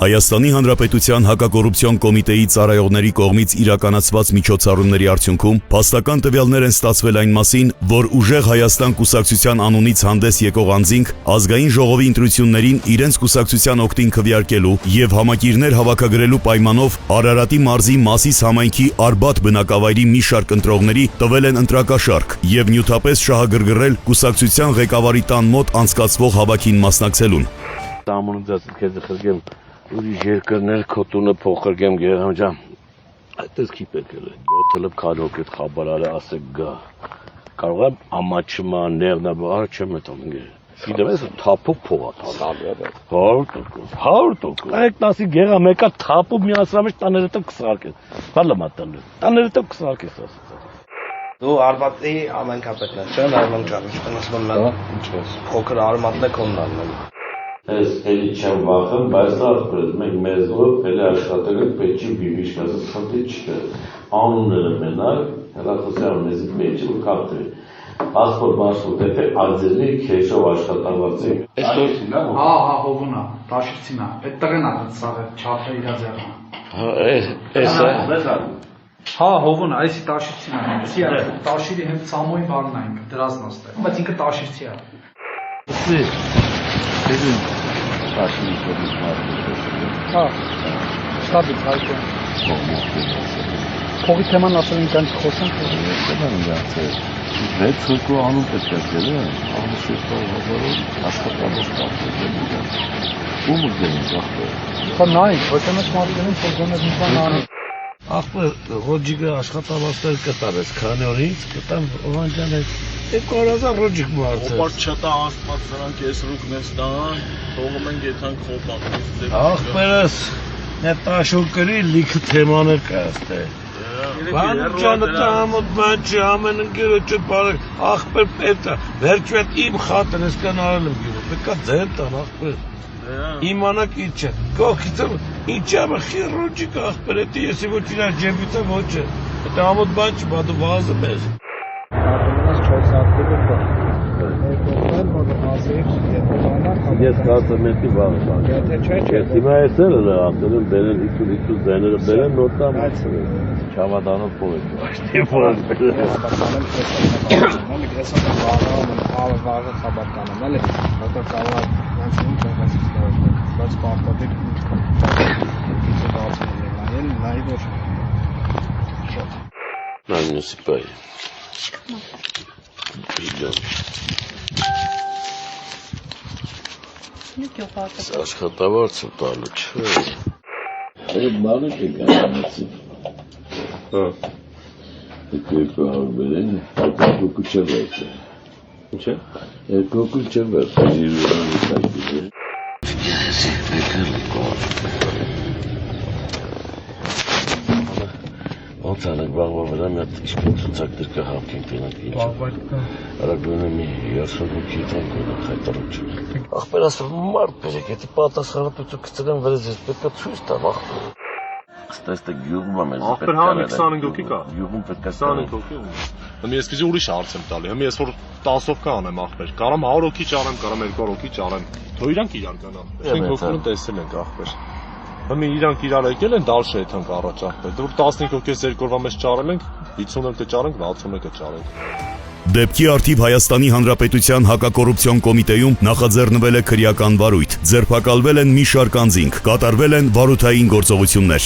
Հայաստանի Հանրապետության հակակոռուպցիոն կոմիտեի ծառայողների կողմից իրականացված միջոցառումների արդյունքում փաստական տվյալներ են ստացվել այն մասին, որ Ուժեղ Հայաստան կուսակցության անունից հանդես եկող անձինք ազգային ժողովի ընտրություններին իրենց կուսակցության օգտին քվեարկելու եւ համակիրներ հավաքագրելու պայմանով Արարատի մարզի Մասիս համայնքի Արբաթ բնակավայրի մի շարք ընտրողների տվել են ընտրակաշառք եւ նյութապես շահագրգռել կուսակցության ղեկավարի տան մոտ անցկացվող հավաքին մասնակցելուն։ Տամունձած քեզ խրգեմ ուրիշ երկրներ քոտունը փոխրգեմ Գերամ ջան այդպես չի պետք է 7 լեփ քալոկետ խաբարարը ասեք գա կարող եմ ամաչմա ներնաբար չեմ մտում գիտես թափով փողա 100% այդ տասի գերա մեկա թափով միացրա մեջ տաները տակ կսարկես բալը մատան տաները տակ կսարկես Դու Արբաթի ամենքապետն ես, չէ՞, Նարման ջան, ինչպես ասում եմ, փոքր արմատն է կոննալն։ Ես էլի չեմ վախում, բայց նախորդ մենք մեզով էլի աշխատել ենք պետքի բիբիշկაზე խնդի չկա։ Անունները մենակ, հեռախոսյալ մեզի պետք ու կապտի։ Ասպոր բաշտու դեպի արձելի քեշով աշխատավարձ է։ Հա, հովունա, տաշիցինա, այդ տղեն սաղը չափը իրա ձեռը։ Հա, հովունա, այսի տաշիցինա, սի տաշիրի հենց սամոյի բանն է ինքը դրածն աստե, բայց ինքը տաշիրցի է։ Հա, շտաբից հայտը։ Փողի թեման ասել ենք կանչ խոսենք։ Վեց հոգու անուն պետք է գելը, ամուսի հազարով աշխատաբոս կապտել Ում գնենք ախպեր։ Հա նայք, ոչ ամես մարդերին փողոներ մի բան անում։ Ախպեր, ռոջիկը աշխատաբաստեր կտարես, քանի օրից կտամ օվանջան է, կարազա ռոջիկ մարդը։ Ոպար չտա աստված սրանք ես ռուկն ես տան, թողում են գետանք խոպան։ Ախպերս, նետաշոկ կրի լիքը թեմաներ կա աստե։ Բանջանը տամոտ բանջի ամեն ընկերոջը բարեք, ախպեր պետա, վերջու այդ իմ խատն ես կան արել եմ գիրում, պետքա ձեն տան ախպեր, իմանակ ինչ է, գողքից եմ, ինչ եմ խի ռոջիկ ախպեր, էտի եսի ոչ իրար ջեբից եմ ոչ է, էտ ամոտ բանջի բադու վազը մեզ։ Ես կասեմ էտի վաղ, ես հիմա եսել է ասել եմ բերեն իքուր զայները բերեն նոտա մացրել, չավադանով փող է բաշտի փող վաղը խաբար կանեմ, էլի, որտեղ կարող է ոնց բայց պարտադիր քիչ դարձնել, նայի ոչ շատ։ Նայնուսի բայ։ Իջան։ Աշխատավարձ ու տալու չէ։ Այդ մանուկ է կանանացի։ Հա։ Երկու հարու բերեն, երկու կուչը վերցը։ Ինչ է? Երկու կուչը վերցը, ժիրուրան է սայտի։ Ես եկել է կոր։ Ոնց անենք բաղվա վրա մի հատ իսկին ծուցակներ կա հավքենք տենանք ինչ։ Բաղվայտ կա։ Արագույնը մի 30 հոգի եթանք ունենք հայտարոջը։ Ախպեր ասում մարդ բերեք, եթե պատասխանատվություն կծրեն վրեզ ես պետք է ցույց տամ ախպեր։ Ստեստը գյուղում ամեն Ախպեր հա 25 հոգի կա։ Գյուղում պետք է 25 հոգի։ Հիմա ես քիչ ուրիշ հարց եմ տալի։ Հիմա ես որ 10-ով կանեմ ախպեր։ Կարամ 100 հոգի ճարեմ, կարամ 200 հոգի ճարեմ։ Թող իրանք իրար գնան։ Մենք հոգին տեսել ենք ախպեր։ Հիմա իրանք իրար եկել են դալշը եթանք առաջ ախպեր։ Դուր 15 հոգիս երկու օրվա մեջ ճարել ենք, 50-ը կճարենք, 61-ը կճարենք։ Դեպքի արդիվ Հայաստանի Հանրապետության հակակոռուպցիոն կոմիտեում նախաձեռնվել է քրեական վարույթ, ձերբակալվել են մի շարք անձինք, կատարվել են վարութային գործողություններ։